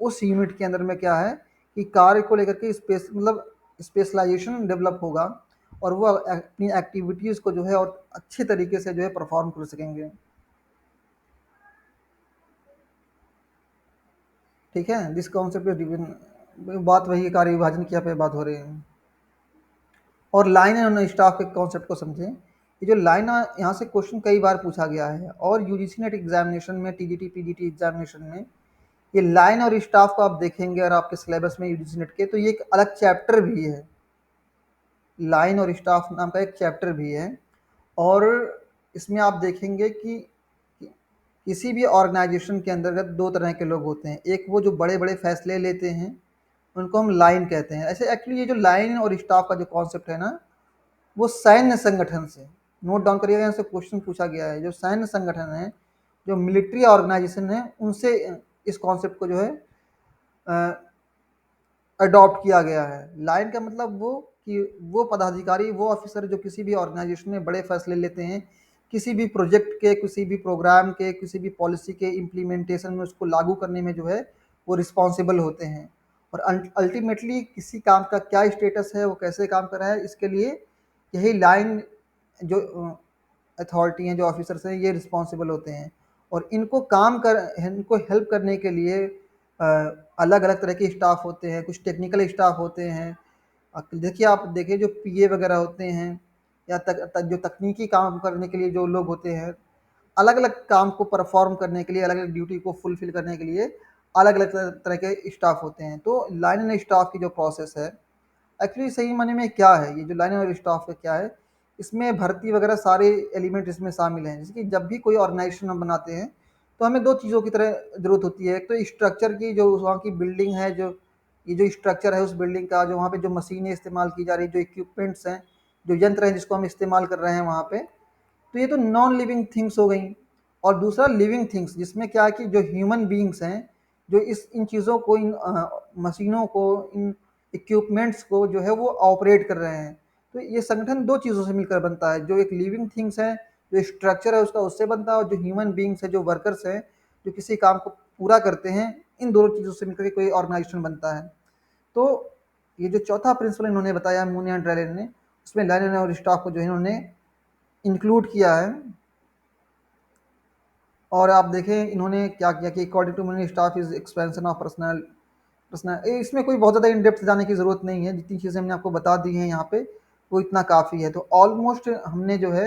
उस यूनिट के अंदर में क्या है कि कार्य को लेकर के मतलब स्पेशलाइजेशन डेवलप होगा, और वो अपनी एक्टिविटीज़ को जो है और अच्छे तरीके से जो है परफॉर्म कर सकेंगे। ठीक है, दिस कॉन्सेप्ट डिवीजन, बात वही है, कार्य विभाजन की यहाँ पे बात हो रही है। और लाइन एंड स्टाफ के कॉन्सेप्ट को समझें। ये जो लाइन, यहाँ से क्वेश्चन कई बार पूछा गया है, और यूजीसी नेट एग्जामिनेशन में, टीजीटी पीजीटी एग्जामिनेशन में ये लाइन और स्टाफ को आप देखेंगे, और आपके सिलेबस में यूजीसी नेट के, तो ये एक अलग चैप्टर भी है, लाइन और स्टाफ नाम का एक चैप्टर भी है। और इसमें आप देखेंगे कि किसी भी ऑर्गेनाइजेशन के अंतर्गत दो तरह के लोग होते हैं, एक वो जो बड़े बड़े फैसले लेते हैं उनको हम लाइन कहते हैं। ऐसे एक्चुअली ये जो लाइन और स्टाफ का जो कॉन्सेप्ट है ना, वो सैन्य संगठन से, नोट डाउन करिएगा, यहाँ से क्वेश्चन पूछा गया है, जो सैन्य संगठन है, जो मिलिट्री ऑर्गेनाइजेशन है, उनसे इस कॉन्सेप्ट को जो है अडॉप्ट किया गया है। लाइन का मतलब वो कि वो पदाधिकारी, वो ऑफिसर जो किसी भी ऑर्गेनाइजेशन में बड़े फैसले लेते हैं, किसी भी प्रोजेक्ट के, किसी भी प्रोग्राम के, किसी भी पॉलिसी के इम्प्लीमेंटेशन में, उसको लागू करने में जो है वो रिस्पॉन्सिबल होते हैं। और अल्टीमेटली किसी काम का क्या स्टेटस है, वो कैसे काम कर रहा है, इसके लिए यही लाइन जो अथॉरिटी हैं, जो ऑफिसर्स हैं, ये रिस्पॉन्सिबल होते हैं। और इनको हेल्प करने के लिए अलग अलग तरह के स्टाफ होते हैं, कुछ टेक्निकल स्टाफ होते हैं। देखिए, आप देखिए जो पीए वगैरह होते हैं, या जो तकनीकी काम करने के लिए जो लोग होते हैं, अलग अलग काम को परफॉर्म करने के लिए, अलग अलग ड्यूटी को फुलफिल करने के लिए अलग अलग तरह के स्टाफ होते हैं। तो लाइन एंड स्टाफ की जो प्रोसेस है, एक्चुअली सही मायने में क्या है, ये जो लाइन और स्टाफ का क्या है, इसमें भर्ती वगैरह सारे एलिमेंट इसमें शामिल हैं। जैसे कि जब भी कोई ऑर्गेनाइजेशन हम बनाते हैं, तो हमें दो चीज़ों की तरह ज़रूरत होती है। एक तो स्ट्रक्चर की, जो वहाँ की बिल्डिंग है, जो ये जो स्ट्रक्चर है उस बिल्डिंग का, जो वहाँ पे जो मशीनें इस्तेमाल की जा रही है, जो इक्विपमेंट्स हैं, जो यंत्र हैं जिसको हम इस्तेमाल कर रहे हैं वहाँ पे, तो ये तो नॉन लिविंग थिंग्स हो गई। और दूसरा लिविंग थिंग्स, जिसमें क्या है कि जो ह्यूमन बीइंग्स हैं, जो इन चीज़ों को, इन मशीनों को, इन इक्विपमेंट्स को जो है वो ऑपरेट कर रहे हैं। तो ये संगठन दो चीज़ों से मिलकर बनता है, जो एक लिविंग थिंग्स है, जो स्ट्रक्चर है उसका, उससे बनता है, और जो ह्यूमन बीइंग्स है, जो वर्कर्स हैं, जो किसी काम को पूरा करते हैं, इन दोनों चीज़ों से मिलकर कोई ऑर्गेनाइजेशन बनता है। तो ये जो चौथा प्रिंसिपल इन्होंने बताया मून एंड ड्रेलिन ने, उसमें लाइन और स्टाफ को जो इन्होंने इंक्लूड किया है। और आप देखें इन्होंने क्या किया कि according to Mooney staff is expansion of personal. इसमें कोई बहुत ज़्यादा इन डेप्थ जाने की ज़रूरत नहीं है, जितनी चीज़ें हमने आपको बता दी हैं यहाँ पे वो इतना काफ़ी है। तो ऑलमोस्ट हमने जो है,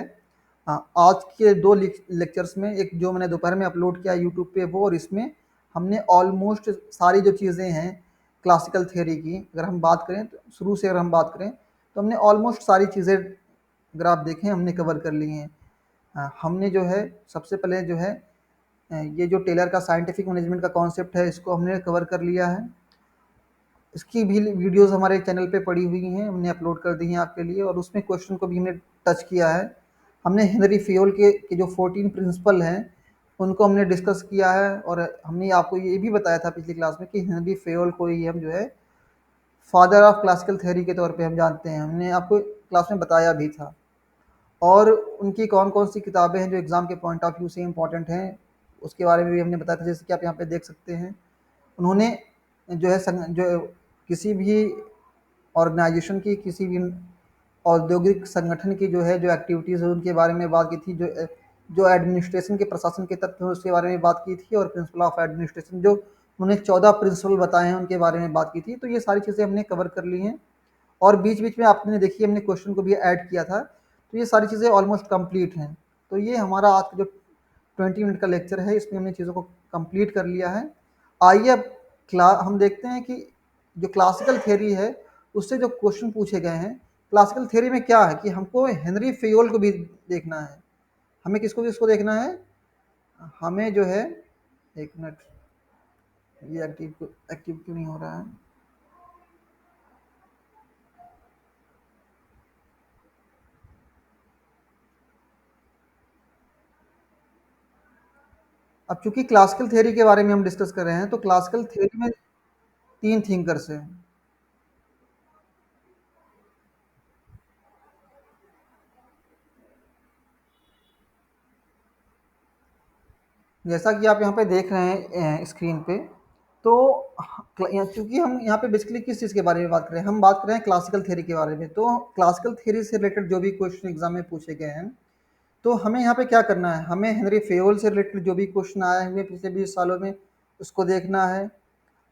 आज के दो लेक्चर्स में, एक जो मैंने दोपहर में अपलोड किया यूट्यूब पे वो, और इसमें हमने ऑलमोस्ट सारी जो चीज़ें हैं क्लासिकल थियोरी की, अगर हम बात करें तो शुरू से अगर हम बात करें, तो हमने ऑलमोस्ट सारी चीज़ें, अगर आप देखें, हमने कवर कर ली हैं। हमने जो है सबसे पहले जो है ये जो टेलर का साइंटिफिक मैनेजमेंट का कॉन्सेप्ट है, इसको हमने कवर कर लिया है। इसकी भी वीडियोस हमारे चैनल पे पड़ी हुई हैं, हमने अपलोड कर दी हैं आपके लिए, और उसमें क्वेश्चन को भी हमने टच किया है। हमने हेनरी फेयोल के जो 14 प्रिंसिपल हैं उनको हमने डिस्कस किया है, और हमने आपको ये भी बताया था पिछली क्लास में कि हेनरी फेयोल को ही हम जो है फादर ऑफ क्लासिकल थ्योरी के तौर पे हम जानते हैं, हमने आपको क्लास में बताया भी था। और उनकी कौन कौन सी किताबें हैं जो एग्ज़ाम के पॉइंट ऑफ व्यू से इम्पॉर्टेंट हैं, उसके बारे में भी हमने बताया था, जैसे कि आप यहाँ पे देख सकते हैं। उन्होंने जो है जो किसी भी ऑर्गेनाइजेशन की, किसी भी औद्योगिक संगठन की जो है, जो एक्टिविटीज़ है उनके बारे में बात की थी, जो एडमिनिस्ट्रेशन के, प्रशासन के तत्व हैं उसके बारे में बात की थी, और प्रिंसिपल ऑफ एडमिनिस्ट्रेशन, जो उन्होंने 14 प्रिंसिपल बताए हैं उनके बारे में बात की थी। तो ये सारी चीज़ें हमने कवर कर ली हैं, और बीच बीच में आपने देखिए हमने क्वेश्चन को भी ऐड किया था। तो ये सारी चीज़ें ऑलमोस्ट कंप्लीट हैं। तो ये हमारा आज का जो 20 मिनट का लेक्चर है, इसमें हमने चीज़ों को कंप्लीट कर लिया है। आइए अब हम देखते हैं कि जो क्लासिकल थ्योरी है उससे जो क्वेश्चन पूछे गए हैं, क्लासिकल थ्योरी में क्या है कि हमको हेनरी फेयोल को भी देखना है। हमें किसको किसको देखना है, हमें जो है, एक मिनट, ये एक्टिव क्यों नहीं हो रहा है। अब चूंकि क्लासिकल थ्योरी के बारे में हम डिस्कस कर रहे हैं, तो क्लासिकल थ्योरी में तीन थिंकर्स हैं। जैसा कि आप यहाँ पे देख रहे हैं स्क्रीन पे, तो चूंकि हम यहाँ पे बेसिकली किस चीज़ के बारे में बात कर रहे हैं, हम बात कर रहे हैं क्लासिकल थ्योरी के बारे में। तो क्लासिकल थ्योरी से रिलेटेड जो भी क्वेश्चन एग्जाम में पूछे गए हैं, तो हमें यहाँ पे क्या करना है, हमें हेनरी फेयोल से रिलेटेड जो भी क्वेश्चन आए हुए पिछले 20 सालों में उसको देखना है।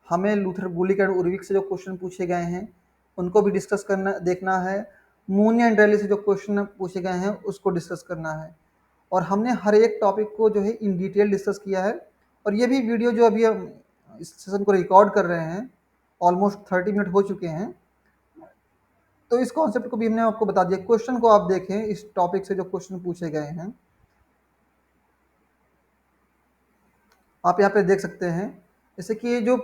हमें लूथर गुलिक एंड उर्विक से जो क्वेश्चन पूछे गए हैं उनको भी डिस्कस करना देखना है। मून एंड रैली से जो क्वेश्चन पूछे गए हैं उसको डिस्कस करना है। और हमने हर एक टॉपिक को जो है इन डिटेल डिस्कस किया है। और ये भी वीडियो जो अभी हम इस सेशन को रिकॉर्ड कर रहे हैं, ऑलमोस्ट 30 मिनट हो चुके हैं, तो इस कॉन्सेप्ट को भी हमने आपको बता दिया। क्वेश्चन को आप देखें, इस टॉपिक से जो क्वेश्चन पूछे गए हैं आप यहाँ पे देख सकते हैं। जैसे कि ये जो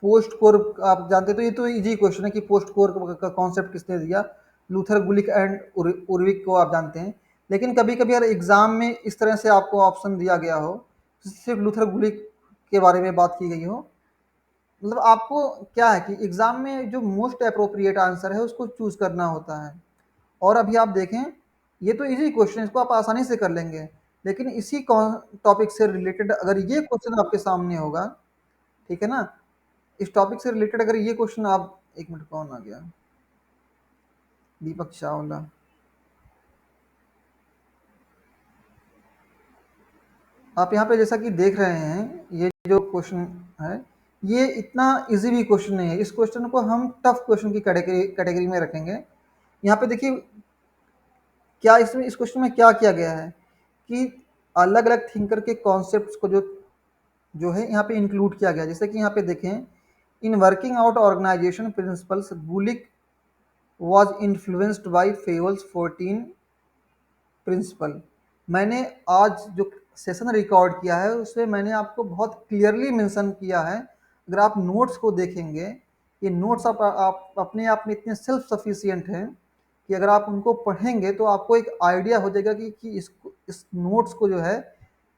पोस्ट कोर, आप जानते, तो ये तो इजी क्वेश्चन है कि पोस्ट कोर का कॉन्सेप्ट किसने दिया, लूथर गुलिक एंड उर्विक को आप जानते हैं। लेकिन कभी कभी अगर एग्जाम में इस तरह से आपको ऑप्शन दिया गया हो, सिर्फ लूथर गुलिक के बारे में बात की गई हो, मतलब आपको क्या है कि एग्जाम में जो मोस्ट अप्रोप्रिएट आंसर है उसको चूज करना होता है। और अभी आप देखें, ये तो इजी क्वेश्चन है, इसको आप आसानी से कर लेंगे। लेकिन इसी टॉपिक से रिलेटेड अगर ये क्वेश्चन आपके सामने होगा, ठीक है ना, इस टॉपिक से रिलेटेड अगर ये क्वेश्चन आप, एक मिनट, कौन आ गया, दीपक चावला। आप यहाँ पे जैसा कि देख रहे हैं, ये जो क्वेश्चन है, ये इतना इजी भी क्वेश्चन नहीं है। इस क्वेश्चन को हम टफ क्वेश्चन की कैटेगरी में रखेंगे। यहाँ पे देखिए क्या इसमें, इस क्वेश्चन में क्या किया गया है कि अलग अलग थिंकर के कॉन्सेप्ट्स को जो जो है यहाँ पे इंक्लूड किया गया। जैसे कि यहाँ पे देखें, in working out organisation principles Gulick was influenced by Fayol's 14 principle. मैंने आज जो सेशन रिकॉर्ड किया है उसमें मैंने आपको बहुत क्लियरली मेंशन किया है। अगर आप नोट्स को देखेंगे, ये नोट्स आप अपने आप में इतने सेल्फ सफिशिएंट हैं कि अगर आप उनको पढ़ेंगे तो आपको एक आइडिया हो जाएगा कि इस नोट्स को जो है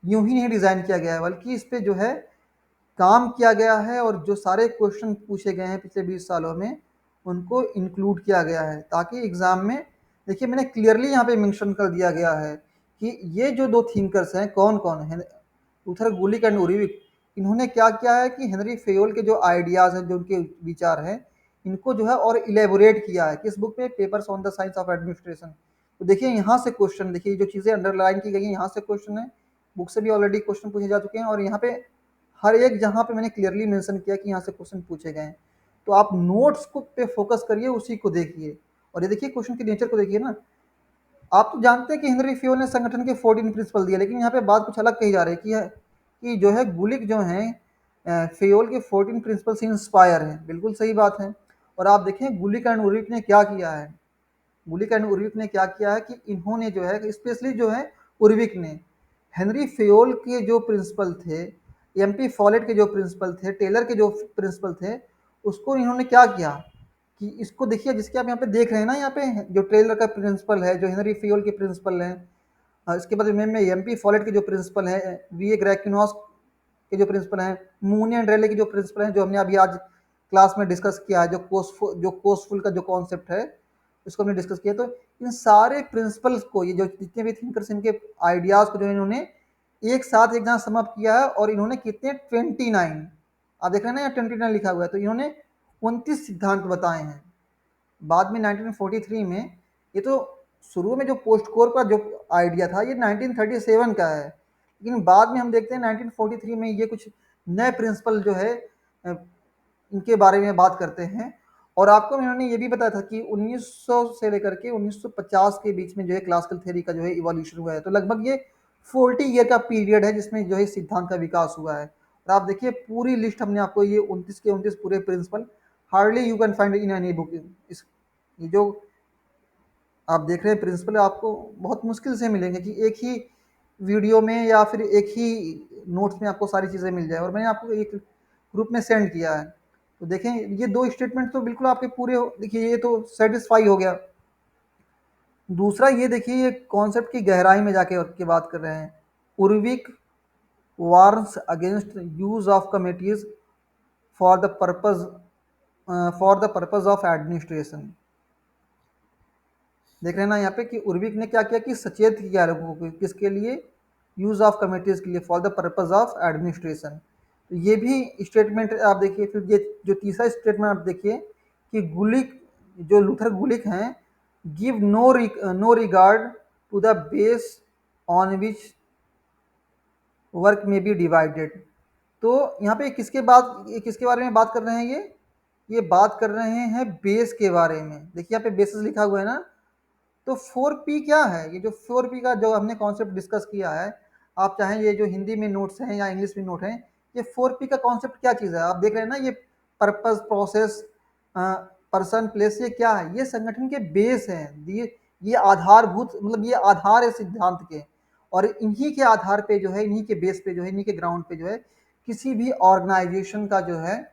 यूं ही नहीं डिज़ाइन किया गया है, बल्कि इस पे जो है काम किया गया है, और जो सारे क्वेश्चन पूछे गए हैं पिछले 20 सालों में उनको इंक्लूड किया गया है, ताकि एग्ज़ाम में देखिए मैंने क्लियरली यहाँ पे मेंशन कर दिया गया है कि ये जो दो थिंकर्स हैं कौन कौन है, लूथर गुलिक एंड उर्विक। इन्होंने क्या किया है कि हेनरी फेयोल के जो आइडियाज़ हैं, जो उनके विचार हैं, इनको जो है और इलेबोरेट किया है किस बुक में, papers on the science of administration. तो देखिए यहाँ से क्वेश्चन, देखिए जो चीज़ें अंडरलाइन की गई हैं यहाँ से क्वेश्चन है, बुक से भी ऑलरेडी क्वेश्चन पूछे जा चुके हैं, और यहाँ पे हर एक जहाँ पे मैंने क्लियरली मेंशन किया कि यहाँ से क्वेश्चन पूछे गए हैं। तो आप नोट्स को पे फोकस करिए, उसी को देखिए, और ये देखिए क्वेश्चन के नेचर को देखिए ना। आप तो जानते हैं कि हेनरी फेयोल ने संगठन के 14 प्रिंसिपल दिए, लेकिन यहाँ पे बात कुछ अलग कही जा रही है कि जो है गुलिक जो हैं फेयोल के 14 प्रिंसिपल से इंस्पायर हैं। बिल्कुल सही बात है। और आप देखें गुलिक एंड उर्विक ने क्या किया है, गुलिक एंड उर्विक ने क्या किया है कि इन्होंने जो है स्पेशली जो है उर्विक ने हेनरी फेयोल के जो प्रिंसिपल थे, एमपी फॉलेट के जो प्रिंसिपल थे, टेलर के जो प्रिंसिपल थे, उसको इन्होंने क्या किया कि इसको देखिए, जिसके आप यहाँ पे देख रहे हैं ना, यहाँ पे जो टेलर का प्रिंसिपल है, जो हेनरी फेयोल के प्रिंसिपल हैं, इसके बाद में एमपी फॉलेट के जो प्रिंसिपल हैं, वी ए ग्रैक्यूनॉस के जो प्रिंसिपल हैं, मूनी एंड रेले के जो प्रिंसिपल हैं, जो हमने अभी आज क्लास में डिस्कस किया है, जो कोसफुल का जो कॉन्सेप्ट है उसको हमने डिस्कस किया। तो इन सारे प्रिंसिपल्स को, ये जो जितने भी थिंकर्स, इनके आइडियाज़ को जो इन्होंने एक साथ एक जहाँ समअप किया है, और इन्होंने कितने 29, आप देख रहे हैं ना यहाँ 29 लिखा हुआ है, तो इन्होंने 29 सिद्धांत बताए हैं। बाद में 1943 में, ये तो शुरू में जो पोस्ट कोर का जो आइडिया था ये 1937 का है, लेकिन बाद में हम देखते हैं 1943 में ये कुछ नए प्रिंसिपल जो है इनके बारे में बात करते हैं। और आपको इन्होंने ये भी बताया था कि 1900 से लेकर के 1950 के बीच में जो है क्लासिकल थ्योरी का जो है इवोल्यूशन हुआ है। तो लगभग ये 40 ईयर का पीरियड है जिसमें जो है सिद्धांत का विकास हुआ है। और आप देखिए पूरी लिस्ट हमने आपको ये 29 के 29 पूरे principle, hardly you can find in any book. इस ये जो आप देख रहे हैं प्रिंसिपल आपको बहुत मुश्किल से मिलेंगे कि एक ही वीडियो में या फिर एक ही नोट्स में आपको सारी चीज़ें मिल जाए, और मैंने आपको एक ग्रुप में सेंड किया है। तो देखें ये दो स्टेटमेंट तो बिल्कुल आपके पूरे देखिए ये तो सेटिस्फाई हो गया। दूसरा ये देखिए, ये कॉन्सेप्ट की गहराई में जाके के बात कर रहे हैं। Urwick warns against use of committees for the purpose of administration. देख रहे हैं ना यहाँ पे कि उर्विक ने क्या किया कि सचेत किया लोगों को, किसके लिए, यूज ऑफ कमिटीज के लिए, for the purpose of administration. तो ये भी स्टेटमेंट आप देखिए। फिर ये जो तीसरा स्टेटमेंट आप देखिए कि गुलिक, जो लूथर गुलिक हैं, give no regard to the base on which work may be divided. तो यहाँ पे किसके बारे में बात कर रहे हैं, ये बात कर रहे हैं बेस के बारे में। देखिए यहाँ पे बेसिस लिखा हुआ है ना। तो 4P क्या है, ये जो 4P का जो हमने कॉन्सेप्ट डिस्कस किया है, आप चाहें ये जो हिंदी में नोट्स हैं या इंग्लिश में नोट हैं, ये 4P का कॉन्सेप्ट क्या चीज़ है आप देख रहे हैं ना। ये पर्पस, प्रोसेस, पर्सन, प्लेस, ये क्या है, ये संगठन के बेस हैं। ये आधारभूत, मतलब ये आधार है सिद्धांत के, और इन्हीं के आधार पे जो है, इन्हीं के बेस पे जो है, इन्हीं के ग्राउंड पे जो है किसी भी ऑर्गेनाइजेशन का जो है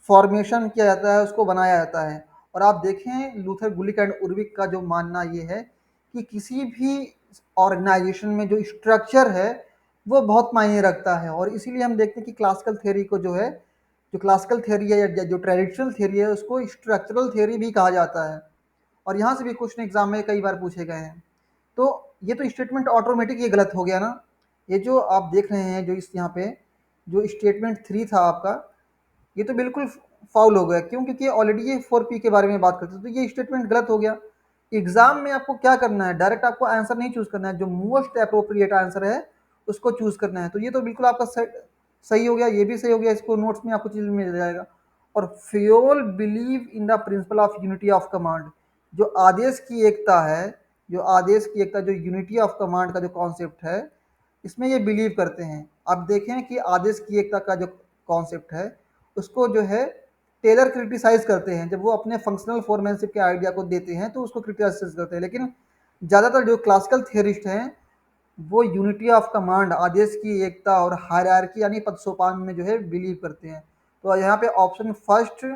फॉर्मेशन किया जाता है, उसको बनाया जाता है। और आप देखें लूथर गुलिक एंड उर्विक का जो मानना ये है कि किसी भी ऑर्गेनाइजेशन में जो स्ट्रक्चर है वो बहुत मायने रखता है, और इसीलिए हम देखते हैं कि क्लासिकल थ्योरी को जो है, जो क्लासिकल थ्योरी है या जो ट्रेडिशनल थ्योरी है, उसको स्ट्रक्चरल थ्योरी भी कहा जाता है। और यहाँ से भी क्वेश्चन एग्जाम में कई बार पूछे गए हैं। तो ये तो स्टेटमेंट ऑटोमेटिक ये गलत हो गया ना। ये जो आप देख रहे हैं, जो इस यहाँ पे जो स्टेटमेंट 3 था आपका, ये तो बिल्कुल फाउल हो गया। क्यों? क्योंकि ऑलरेडी ये 4P के बारे में बात करते हैं, तो ये स्टेटमेंट गलत हो गया। एग्जाम में आपको क्या करना है, डायरेक्ट आपको आंसर नहीं चूज करना है, जो मोस्ट अप्रोप्रिएट आंसर है उसको चूज़ करना है। तो ये तो बिल्कुल आपका सही हो गया, ये भी सही हो गया, इसको नोट्स में आपको चीज़ मिल जाएगा। और Fayol believe in the principle of unity of command, जो आदेश की एकता है, जो आदेश की एकता, जो यूनिटी ऑफ कमांड का जो कॉन्सेप्ट है, इसमें ये बिलीव करते हैं। आप देखें कि आदेश की एकता का जो कॉन्सेप्ट है, उसको जो है टेलर क्रिटिसाइज करते हैं। जब वो अपने फंक्शनल फोरमैनशिप के आइडिया को देते हैं तो उसको क्रिटिसाइज करते हैं, लेकिन ज़्यादातर जो क्लासिकल थियरिस्ट हैं वो यूनिटी ऑफ कमांड, आदेश की एकता और हायरार्की यानी पदसोपान में जो है बिलीव करते हैं। तो यहाँ पे option first,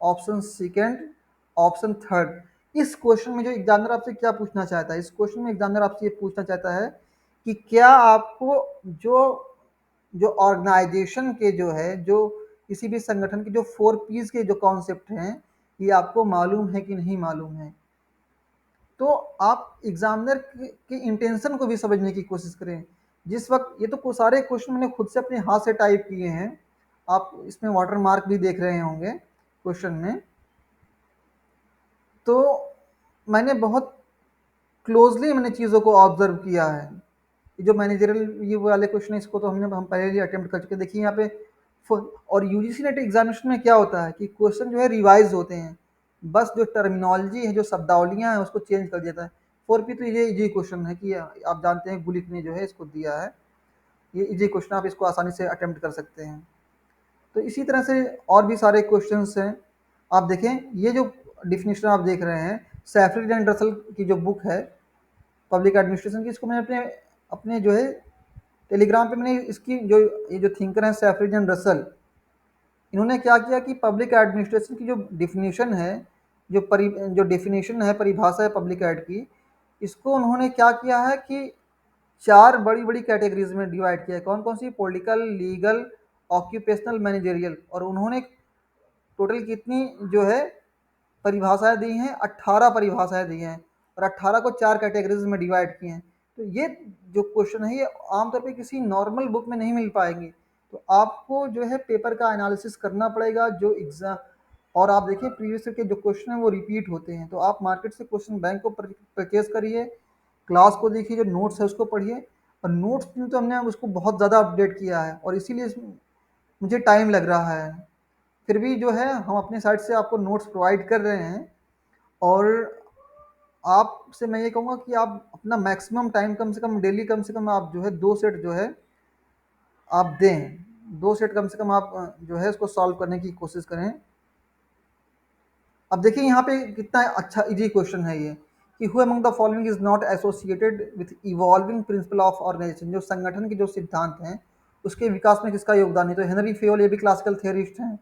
option second, option third, इस क्वेश्चन में जो एग्जामिनर आपसे क्या पूछना चाहता है, इस क्वेश्चन में एग्जामिनर आपसे ये पूछना चाहता है कि क्या आपको जो जो ऑर्गेनाइजेशन के जो है, जो किसी भी संगठन के जो 4 पीस के जो कॉन्सेप्ट हैं, ये आपको मालूम है कि नहीं मालूम है। तो आप एग्जामिनर के इंटेंशन को भी समझने की कोशिश करें। जिस वक्त ये तो सारे क्वेश्चन मैंने खुद से अपने हाथ से टाइप किए हैं, आप इसमें वाटर मार्क भी देख रहे होंगे क्वेश्चन में। तो मैंने बहुत क्लोजली मैंने चीज़ों को ऑब्जर्व किया है। ये जो मैनेजरियल ये वाले क्वेश्चन है, इसको तो हम पहले ही अटेम्प्ट कर चुके। देखिए यहाँ पे और यूजीसी नेट एग्जामिनेशन में क्या होता है कि क्वेश्चन जो है रिवाइज होते हैं, बस जो टर्मिनोलॉजी है, जो शब्दावलियाँ हैं, उसको चेंज कर देता है। 4P तो ये इजी क्वेश्चन है कि आप जानते हैं गुलिक ने जो है इसको दिया है, ये इजी क्वेश्चन, आप इसको आसानी से अटेम्प्ट कर सकते हैं। तो इसी तरह से और भी सारे क्वेश्चंस हैं। आप देखें ये जो डिफिनेशन आप देख रहे हैं, सैफरिड एंड रसल की जो बुक है पब्लिक एडमिनिस्ट्रेशन की, इसको मैंने अपने अपने जो है टेलीग्राम पे मैंने इसकी जो ये जो थिंकर हैं सैफरिड एंड रसल, इन्होंने क्या किया कि पब्लिक एडमिनिस्ट्रेशन की जो डिफिनीशन है, जो डेफिनेशन है, परिभाषा है पब्लिक एड की, इसको उन्होंने क्या किया है कि 4 बड़ी-बड़ी कैटेगरीज में डिवाइड किया है। कौन-कौन सी? Political, legal, occupational, managerial. और उन्होंने टोटल कितनी जो है परिभाषाएं दी हैं? 18 परिभाषाएं दी हैं और 18 को 4 कैटेगरीज में डिवाइड किए हैं। तो ये जो क्वेश्चन है ये आमतौर पे किसी नॉर्मल बुक में नहीं मिल पाएंगे। तो आपको जो है पेपर का एनालिसिस करना पड़ेगा जो एग्जाम। और आप देखिए प्रीवियस के जो क्वेश्चन हैं वो रिपीट होते हैं, तो आप मार्केट से क्वेश्चन बैंक को परचेज करिए, क्लास को देखिए, जो नोट्स है उसको पढ़िए। और नोट्स में तो हमने उसको बहुत ज़्यादा अपडेट किया है और इसीलिए मुझे टाइम लग रहा है। फिर भी जो है हम अपने साइड से आपको नोट्स प्रोवाइड कर रहे हैं। और आपसे मैं ये कहूँगा कि आप अपना मैक्सिमम टाइम कम डेली कम से कम आप जो है 2 सेट जो है आप दें। 2 सेट कम से कम आप जो है उसको सॉल्व करने की कोशिश करें। अब देखिए यहाँ पे कितना अच्छा इजी क्वेश्चन है ये कि who among the following is not associated with evolving principle of organization, जो संगठन के जो सिद्धांत हैं उसके विकास में किसका योगदान है? तो हेनरी फेयोल, ये भी क्लासिकल थियरिस्ट हैं।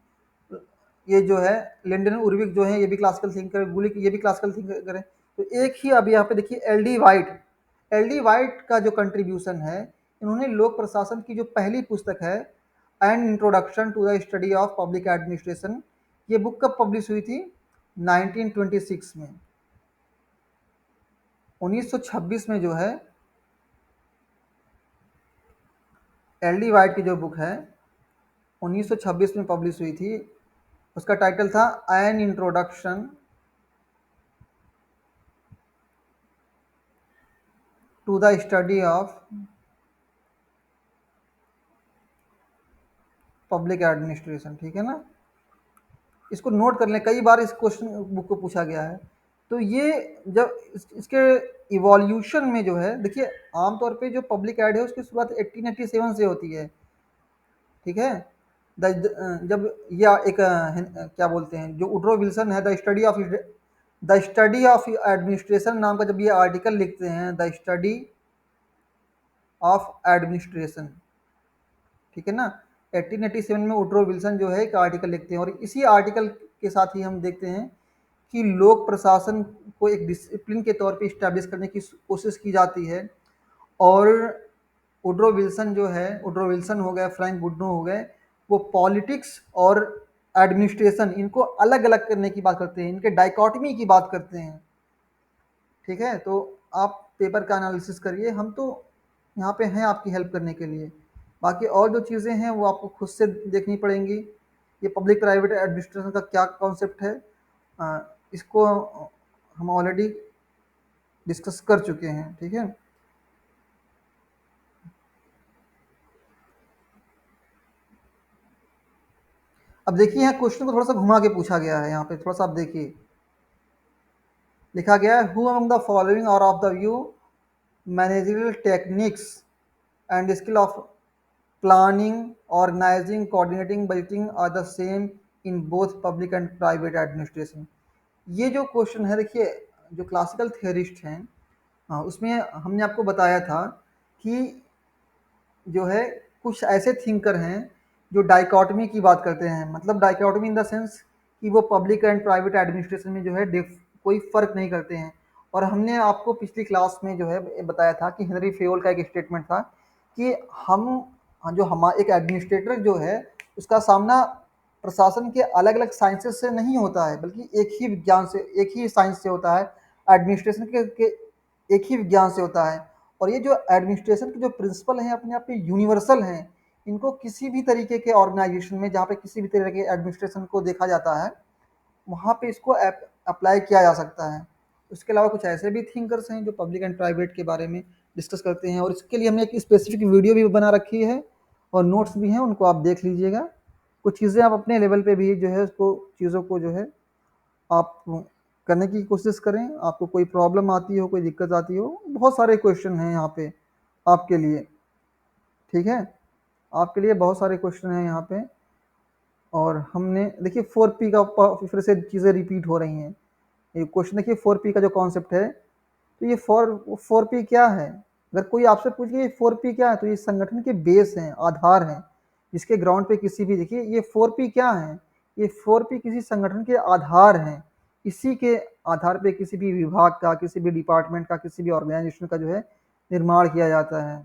ये जो है लिंडन उर्विक जो है ये भी क्लासिकल थिंकर, गुलिक ये भी क्लासिकल थिंकर है। तो एक ही अब यहाँ पे देखिए एल डी वाइट का जो कंट्रीब्यूशन है, इन्होंने लोक प्रशासन की जो पहली पुस्तक है and introduction to the study of public administration, ये बुक कब पब्लिश हुई थी? 1926 में। 1926 में जो है एल डी वाइट की जो बुक है 1926 में पब्लिश हुई थी। उसका टाइटल था an introduction to the study of public administration. ठीक है ना, इसको नोट कर लें, कई बार इस क्वेश्चन बुक को पूछा गया है। तो ये जब इसके इवोल्यूशन में जो है देखिए, आमतौर पे जो पब्लिक एड है उसकी शुरुआत 1887 से होती है। ठीक है, जब यह एक क्या बोलते हैं, जो उड्रो विल्सन है द स्टडी ऑफ एडमिनिस्ट्रेशन नाम का जब ये आर्टिकल लिखते हैं, द स्टडी ऑफ एडमिनिस्ट्रेशन, ठीक है ना, 1887 में उड्रो विल्सन जो है एक आर्टिकल लिखते हैं। और इसी आर्टिकल के साथ ही हम देखते हैं कि लोक प्रशासन को एक डिसिप्लिन के तौर पे इस्टेब्लिश करने की कोशिश की जाती है। और उड्रो विल्सन हो गए, फ्रैंक गुडनो हो गए, वो पॉलिटिक्स और एडमिनिस्ट्रेशन इनको अलग अलग करने की बात करते हैं, इनके डाइकॉटमी की बात करते हैं। ठीक है, तो आप पेपर का एनालिसिस करिए, हम तो यहाँ पे हैं आपकी हेल्प करने के लिए। बाकी और जो चीज़ें हैं वो आपको खुद से देखनी पड़ेंगी। ये पब्लिक प्राइवेट एडमिनिस्ट्रेशन का क्या कॉन्सेप्ट है, इसको हम ऑलरेडी डिस्कस कर चुके हैं। ठीक है, अब देखिए यहाँ क्वेश्चन को थोड़ा सा घुमा के पूछा गया है, यहाँ पे थोड़ा सा आप देखिए, लिखा गया है who among the following are of the view managerial techniques and skill of planning, organizing, coordinating, budgeting are the same in both public and private administration. ये जो क्वेश्चन है देखिए, जो क्लासिकल थियरिस्ट हैं, हाँ, उसमें हमने आपको बताया था कि जो है कुछ ऐसे थिंकर हैं जो डाइकॉटमी की बात करते हैं, मतलब डाइकॉटमी इन द सेंस कि वो पब्लिक एंड प्राइवेट एडमिनिस्ट्रेशन में जो है कोई फ़र्क नहीं करते हैं। और हमने आपको पिछली क्लास में जो है बताया था कि हेनरी फेयोल का एक स्टेटमेंट था कि हम जो हम एक एडमिनिस्ट्रेटर जो है उसका सामना प्रशासन के अलग अलग साइंसेस से नहीं होता है, बल्कि एक ही विज्ञान से, एक ही साइंस से होता है, एडमिनिस्ट्रेशन के एक ही विज्ञान से होता है। और ये जो एडमिनिस्ट्रेशन के जो प्रिंसिपल हैं अपने आप में यूनिवर्सल हैं, इनको किसी भी तरीके के ऑर्गेनाइजेशन में जहाँ पे किसी भी तरह के एडमिनिस्ट्रेशन को देखा जाता है वहाँ पे इसको अप्लाई किया जा सकता है। उसके अलावा कुछ ऐसे भी थिंकर्स हैं जो पब्लिक एंड प्राइवेट के बारे में डिस्कस करते हैं, और इसके लिए हमने एक स्पेसिफिक वीडियो भी बना रखी है और नोट्स भी हैं, उनको आप देख लीजिएगा। कुछ चीज़ें आप अपने लेवल पे भी जो है उसको चीज़ों को जो है आप करने की कोशिश करें। आपको कोई प्रॉब्लम आती हो, कोई दिक्कत आती हो, बहुत सारे क्वेश्चन हैं यहाँ पे आपके लिए, ठीक है? आपके लिए बहुत सारे क्वेश्चन हैं यहाँ पे। और हमने देखिए 4P का फिर से चीज़ें रिपीट हो रही हैं। ये क्वेश्चन देखिए 4P का जो कॉन्सेप्ट है, तो ये 4P क्या है? अगर कोई आपसे पूछे ये 4P क्या है, तो ये संगठन के बेस हैं, आधार हैं, जिसके ग्राउंड पे किसी भी, देखिए ये 4P क्या है? ये 4P किसी संगठन के आधार हैं। इसी के आधार पे किसी भी विभाग का, किसी भी डिपार्टमेंट का, किसी भी ऑर्गेनाइजेशन का जो है निर्माण किया जाता है।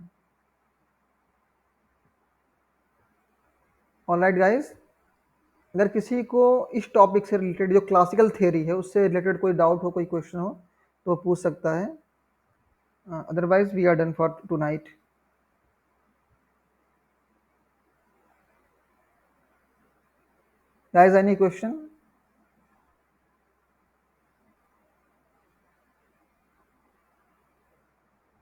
ऑलराइट गाइस, अगर किसी को इस टॉपिक से रिलेटेड जो क्लासिकल थियरी है उससे रिलेटेड कोई डाउट हो, कोई क्वेश्चन हो, तो पूछ सकता है। Otherwise we are done for tonight. Guys, any question?